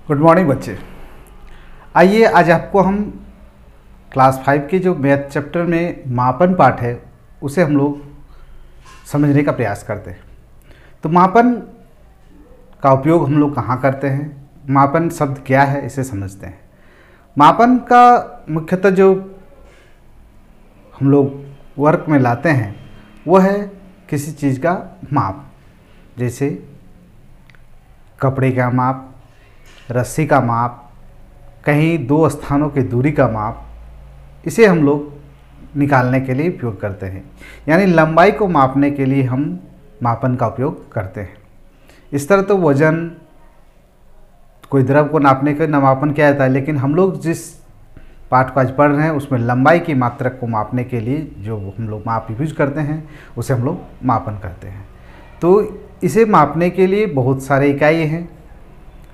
Good morning बच्चे। आइए आज आपको हम क्लास 5 के जो मैथ चैप्टर में मापन पाठ है उसे हम लोग समझने का प्रयास करते हैं। तो मापन का उपयोग हम लोग कहाँ करते हैं, मापन शब्द क्या है इसे समझते हैं। मापन का मुख्यतः जो हम लोग वर्क में लाते हैं वह है किसी चीज़ का माप, जैसे कपड़े का माप, रस्सी का माप, कहीं दो स्थानों की दूरी का माप, इसे हम लोग निकालने के लिए उपयोग करते हैं। यानी लंबाई को मापने के लिए हम मापन का उपयोग करते हैं। इस तरह तो वजन, कोई द्रव को नापने का मापन किया जाता है, लेकिन हम लोग जिस पाठ को आज पढ़ रहे हैं उसमें लंबाई की मात्रा को मापने के लिए जो हम लोग माप यूज करते हैं उसे हम लोग मापन करते हैं। तो इसे मापने के लिए बहुत सारे इकाई हैं।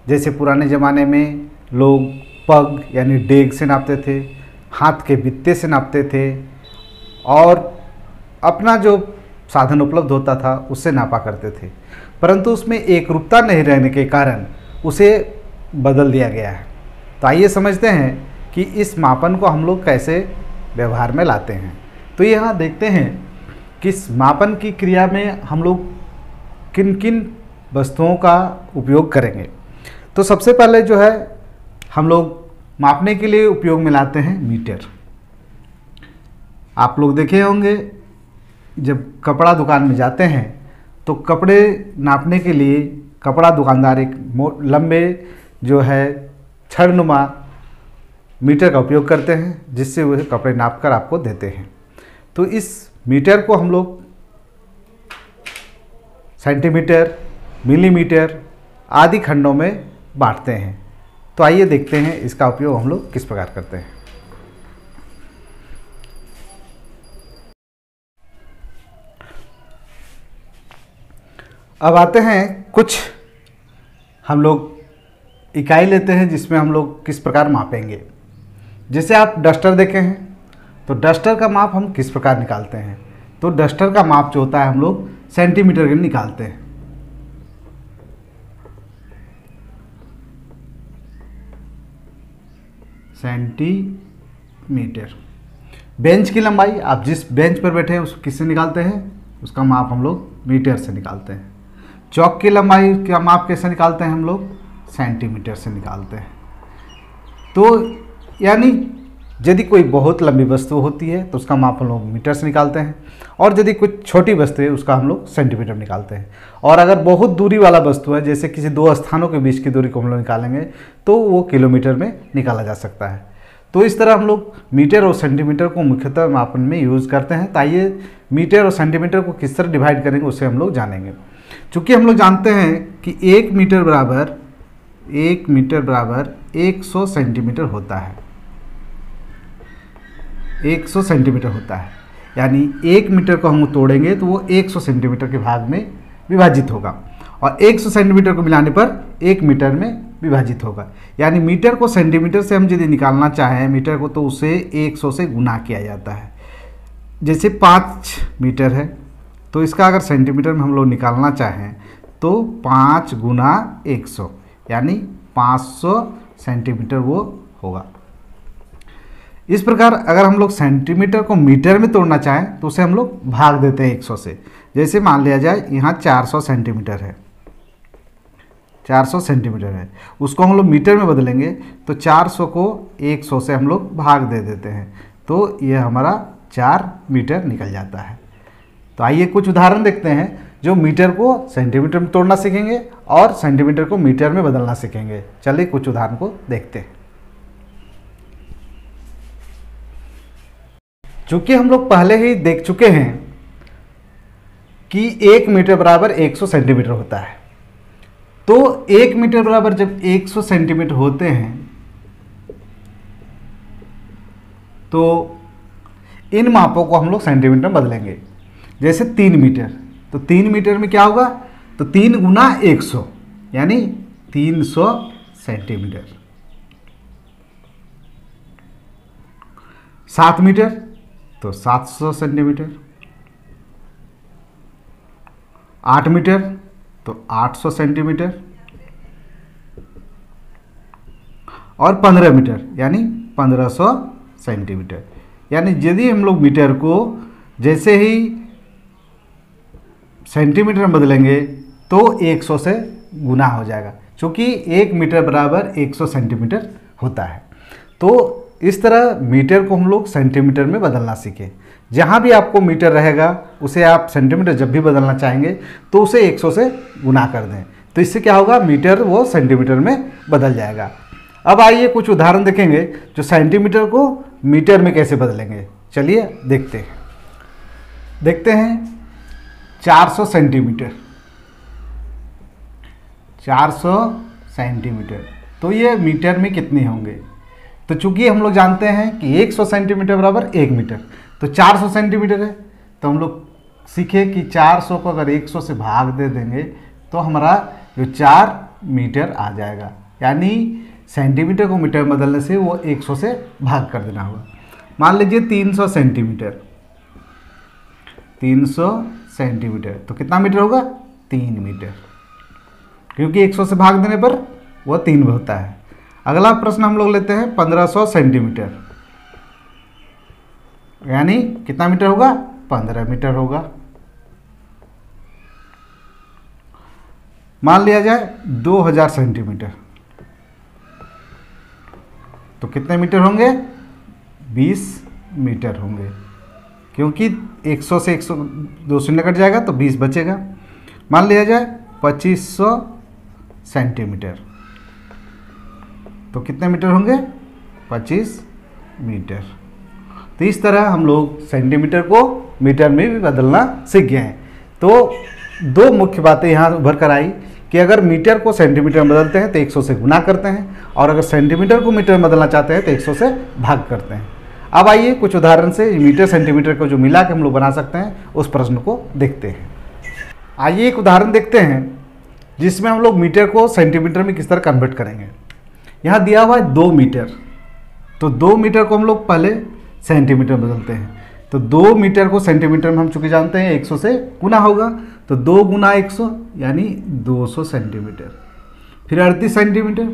जैसे पुराने ज़माने में लोग पग यानी डेग से नापते थे, हाथ के बित्ते से नापते थे, और अपना जो साधन उपलब्ध होता था उससे नापा करते थे। परंतु उसमें एकरूपता नहीं रहने के कारण उसे बदल दिया गया है। तो आइए समझते हैं कि इस मापन को हम लोग कैसे व्यवहार में लाते हैं। तो यहाँ देखते हैं कि इस मापन की क्रिया में हम लोग किन किन वस्तुओं का उपयोग करेंगे। तो सबसे पहले जो है हम लोग मापने के लिए उपयोग में लाते हैं मीटर। आप लोग देखे होंगे जब कपड़ा दुकान में जाते हैं तो कपड़े नापने के लिए कपड़ा दुकानदार एक लंबे जो है छड़नुमा मीटर का उपयोग करते हैं, जिससे वह कपड़े नाप कर आपको देते हैं। तो इस मीटर को हम लोग सेंटीमीटर, मिलीमीटर आदि खंडों में बांटते हैं। तो आइए देखते हैं इसका उपयोग हम लोग किस प्रकार करते हैं। अब आते हैं कुछ हम लोग इकाई लेते हैं जिसमें हम लोग किस प्रकार मापेंगे। जैसे आप डस्टर देखे हैं, तो डस्टर का माप हम किस प्रकार निकालते हैं। तो डस्टर का माप जो होता है हम लोग सेंटीमीटर के निकालते हैं। सेंटीमीटर। बेंच की लंबाई, आप जिस बेंच पर बैठे हैं उसको किससे निकालते हैं, उसका माप हम लोग मीटर से निकालते हैं। चौक की लंबाई का माप कैसे निकालते हैं हम लोग, सेंटीमीटर से निकालते हैं। तो यानी यदि कोई बहुत लंबी वस्तु होती है तो उसका माप हम लोग मीटर से निकालते हैं, और यदि कुछ छोटी वस्तु है उसका हम लोग सेंटीमीटर निकालते हैं। और अगर बहुत दूरी वाला वस्तु है, जैसे किसी दो स्थानों के बीच की दूरी को हम लोग निकालेंगे तो वो किलोमीटर में निकाला जा सकता है। तो इस तरह हम लोग मीटर और सेंटीमीटर को मुख्यतः मापन में यूज़ करते हैं। तो आइए मीटर और सेंटीमीटर को किस तरह डिवाइड करेंगे उसे हम लोग जानेंगे। चूँकि हम लोग जानते हैं कि 1 मीटर बराबर 100 सेंटीमीटर होता है। 100 सेंटीमीटर होता है, यानी 1 मीटर को हम तोड़ेंगे तो वो 100 सेंटीमीटर के भाग में विभाजित होगा, और 100 सेंटीमीटर को मिलाने पर 1 मीटर में विभाजित होगा। यानी मीटर को सेंटीमीटर से हम यदि निकालना चाहें मीटर को, तो उसे 100 से गुना किया जाता है। जैसे 5 मीटर है तो इसका अगर सेंटीमीटर में हम लोग निकालना चाहें तो 5 गुना 100 यानी 500 सेंटीमीटर वो होगा। इस प्रकार अगर हम लोग सेंटीमीटर को मीटर में तोड़ना चाहें तो उसे हम लोग भाग देते हैं 100 से। जैसे मान लिया जाए यहाँ 400 सेंटीमीटर है, 400 सेंटीमीटर है, उसको हम लोग मीटर में बदलेंगे तो 400 को 100 से हम लोग भाग दे देते हैं, तो यह हमारा 4 मीटर निकल जाता है। तो आइए कुछ उदाहरण देखते हैं जो मीटर को सेंटीमीटर में तोड़ना सीखेंगे और सेंटीमीटर को मीटर में बदलना सीखेंगे। चलिए कुछ उदाहरण को देखते हैं। चूंकि हम लोग पहले ही देख चुके हैं कि 1 मीटर बराबर 100 सेंटीमीटर होता है, तो 1 मीटर बराबर जब 100 सेंटीमीटर होते हैं तो इन मापों को हम लोग सेंटीमीटर में बदलेंगे। जैसे 3 मीटर, तो 3 मीटर में क्या होगा, तो 3 गुना 100 यानी 300 सेंटीमीटर। 7 मीटर तो 700 सेंटीमीटर। 8 मीटर तो 800 सेंटीमीटर। और 15 मीटर यानी 1500 सेंटीमीटर। यानी यदि हम लोग मीटर को जैसे ही सेंटीमीटर में बदलेंगे तो 100 से गुना हो जाएगा, क्योंकि 1 मीटर बराबर 100 सेंटीमीटर होता है। तो इस तरह मीटर को हम लोग सेंटीमीटर में बदलना सीखें। जहाँ भी आपको मीटर रहेगा उसे आप सेंटीमीटर जब भी बदलना चाहेंगे तो उसे 100 से गुना कर दें, तो इससे क्या होगा, मीटर वो सेंटीमीटर में बदल जाएगा। अब आइए कुछ उदाहरण देखेंगे जो सेंटीमीटर को मीटर में कैसे बदलेंगे। चलिए देखते हैं 400 सेंटीमीटर। 400 सेंटीमीटर तो ये मीटर में कितने होंगे, तो चूंकि हम लोग जानते हैं कि 100 सेंटीमीटर बराबर 1 मीटर, तो 400 सेंटीमीटर है, तो हम लोग सीखे कि 400 को अगर 100 से भाग दे देंगे तो हमारा जो 4 मीटर आ जाएगा। यानी सेंटीमीटर को मीटर में बदलने से वो 100 से भाग कर देना होगा। मान लीजिए 300 सेंटीमीटर। 300 सेंटीमीटर तो कितना मीटर होगा, 3 मीटर, क्योंकि 100 से भाग देने पर वो 3 होता है। अगला प्रश्न हम लोग लेते हैं 1500 सेंटीमीटर, यानी कितना मीटर होगा, 15 मीटर होगा। मान लिया जाए 2000 सेंटीमीटर, तो कितने मीटर होंगे, 20 मीटर होंगे, क्योंकि 100 से 100 2 शून्य कट जाएगा तो 20 बचेगा। मान लिया जाए 2500 सेंटीमीटर, तो कितने मीटर होंगे, 25 मीटर। तो इस तरह हम लोग सेंटीमीटर को मीटर में भी बदलना सीख गए हैं। तो 2 मुख्य बातें यहाँ उभर कर आई कि अगर मीटर को सेंटीमीटर में बदलते हैं तो 100 से गुना करते हैं, और अगर सेंटीमीटर को मीटर में बदलना चाहते हैं तो 100 से भाग करते हैं। अब आइए कुछ उदाहरण से मीटर सेंटीमीटर को जो मिला के हम लोग बना सकते हैं उस प्रश्न को देखते हैं। आइए एक उदाहरण देखते हैं जिसमें हम लोग मीटर को सेंटीमीटर में किस तरह कन्वर्ट करेंगे। यहाँ दिया हुआ है 2 मीटर, तो 2 मीटर को हम लोग पहले सेंटीमीटर में बदलते हैं। तो 2 मीटर को सेंटीमीटर में हम चूंकि जानते हैं 100 से गुना होगा, तो 2 गुना 100 यानी 200 सेंटीमीटर। फिर 38 सेंटीमीटर,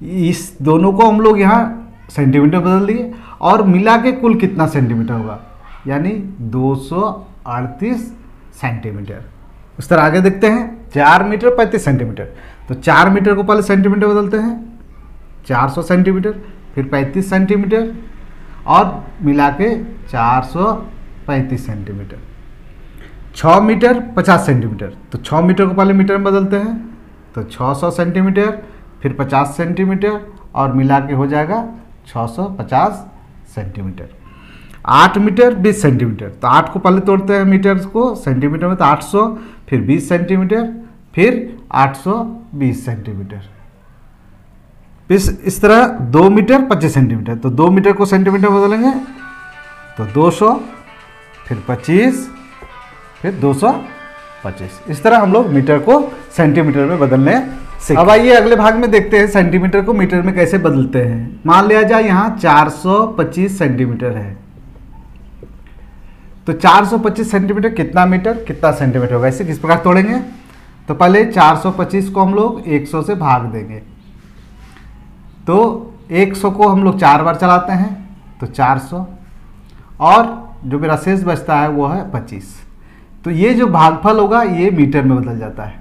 इस दोनों को हम लोग यहाँ सेंटीमीटर बदल दिए और मिला के कुल कितना सेंटीमीटर होगा, यानी 238 सेंटीमीटर। उस तरह आगे देखते हैं 4 मीटर 35 सेंटीमीटर, तो 4 मीटर को पहले सेंटीमीटर बदलते हैं 400 सेंटीमीटर, फिर 35 सेंटीमीटर और मिला के 435 सेंटीमीटर। 6 मीटर 50 सेंटीमीटर, तो 6 मीटर को पहले मीटर में बदलते हैं तो 600 सेंटीमीटर, फिर 50 सेंटीमीटर और मिला के हो जाएगा 650 सेंटीमीटर। 8 मीटर 20 सेंटीमीटर, तो 8 को पहले तोड़ते हैं मीटर को सेंटीमीटर में, तो 800, फिर 20 सेंटीमीटर, फिर 820 सेंटीमीटर। इस तरह 2 मीटर 25 सेंटीमीटर, तो 2 मीटर को सेंटीमीटर बदलेंगे तो 200, फिर 25, फिर 225। इस तरह हम लोग मीटर को सेंटीमीटर में बदलने सीखे। अब आइए अगले भाग में देखते हैं सेंटीमीटर को मीटर में कैसे बदलते हैं। मान लिया जाए यहाँ 425 सेंटीमीटर है, तो 425 सेंटीमीटर कितना मीटर कितना सेंटीमीटर होगा, इसे किस प्रकार तोड़ेंगे। तो पहले 425 को हम लोग 100 से भाग देंगे, तो 100 को हम लोग 4 बार चलाते हैं तो 400, और जो मेरा शेष बचता है वो है 25। तो ये जो भागफल होगा ये मीटर में बदल जाता है,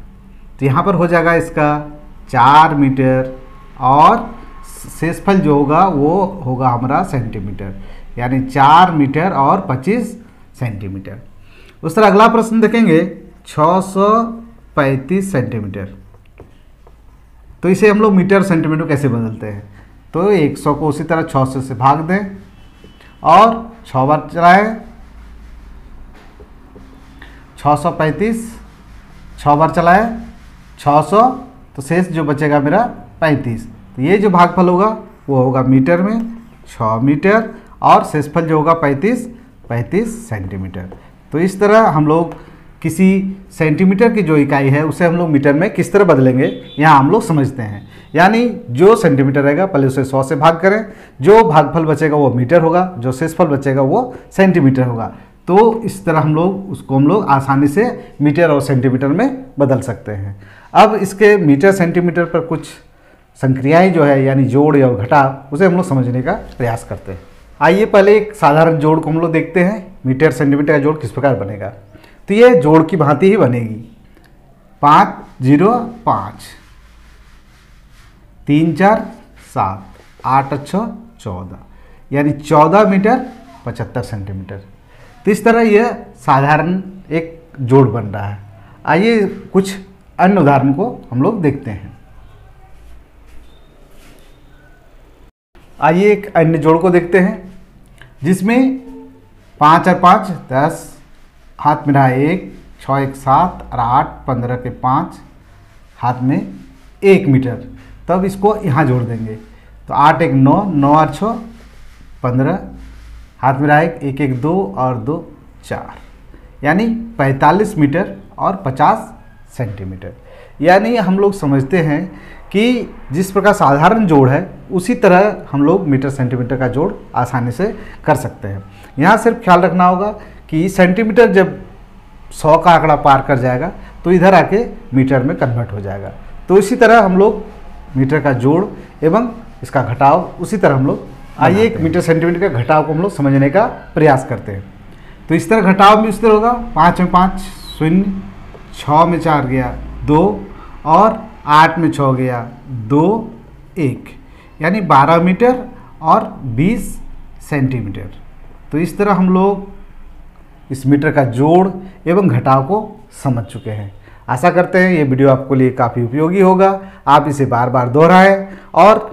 तो यहाँ पर हो जाएगा इसका 4 मीटर और शेषफल जो होगा वो होगा हमारा सेंटीमीटर, यानी 4 मीटर और 25 सेंटीमीटर। उस तरह अगला प्रश्न देखेंगे 635 सेंटीमीटर, तो इसे हम लोग मीटर सेंटीमीटर कैसे बदलते हैं। तो 100 को उसी तरह 600 से भाग दें और 6 बार चलाएं, 635 6 बार चलाएं 600, तो शेष जो बचेगा मेरा 35। तो ये जो भागफल होगा वो होगा मीटर में 6 मीटर और शेषफल जो होगा 35 सेंटीमीटर। तो इस तरह हम लोग किसी सेंटीमीटर की जो इकाई है उसे हम लोग मीटर में किस तरह बदलेंगे यहाँ हम लोग समझते हैं। यानी जो सेंटीमीटर रहेगा पहले उसे 100 से भाग करें, जो भागफल बचेगा वो मीटर होगा, जो शेषफल बचेगा वो सेंटीमीटर होगा। तो इस तरह हम लोग आसानी से मीटर और सेंटीमीटर में बदल सकते हैं। अब इसके मीटर सेंटीमीटर पर कुछ संक्रियाएं जो है यानी जोड़ या घटाव, उसे हम लोग समझने का प्रयास करते हैं। आइए पहले एक साधारण जोड़ को हम लोग देखते हैं। मीटर सेंटीमीटर का जोड़ किस प्रकार बनेगा। तो ये जोड़ की भांति ही बनेगी। 5 0 5, 3 4 7, 8 8 14, यानी 14 मीटर 75 सेंटीमीटर। तो इस तरह यह साधारण एक जोड़ बन रहा है। आइए कुछ अन्य उदाहरण को हम लोग देखते हैं। आइए एक अन्य जोड़ को देखते हैं जिसमें 5 और 5 10, हाथ में रहा 1, 6 1 7 और 8 15 के 5, हाथ में 1 मीटर। तब इसको यहाँ जोड़ देंगे तो 8 1 9, 9 और 6 15, हाथ में रहा 1 1 2 और 2 4, यानी 45 मीटर और 50 सेंटीमीटर। यानी हम लोग समझते हैं कि जिस प्रकार साधारण जोड़ है उसी तरह हम लोग मीटर सेंटीमीटर का जोड़ आसानी से कर सकते हैं। यहाँ सिर्फ ख्याल रखना होगा कि सेंटीमीटर जब 100 का आंकड़ा पार कर जाएगा तो इधर आके मीटर में कन्वर्ट हो जाएगा। तो इसी तरह हम लोग मीटर का जोड़ एवं इसका घटाव उसी तरह हम लोग, आइए एक मीटर सेंटीमीटर का घटाव को हम लोग समझने का प्रयास करते हैं। तो इस तरह घटाव में इस तरह होगा। 5 में 5 0, 6 में 4 गया 2 और 8 में 6 गया 2 1, यानी 12 मीटर और 20 सेंटीमीटर। तो इस तरह हम लोग इस मीटर का जोड़ एवं घटाव को समझ चुके हैं। आशा करते हैं ये वीडियो आपके लिए काफ़ी उपयोगी होगा। आप इसे बार बार दोहराएं और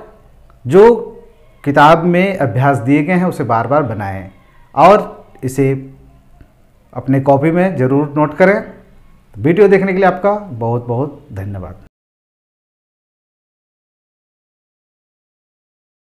जो किताब में अभ्यास दिए गए हैं उसे बार बार बनाएं और इसे अपने कॉपी में ज़रूर नोट करें। वीडियो देखने के लिए आपका बहुत बहुत धन्यवाद।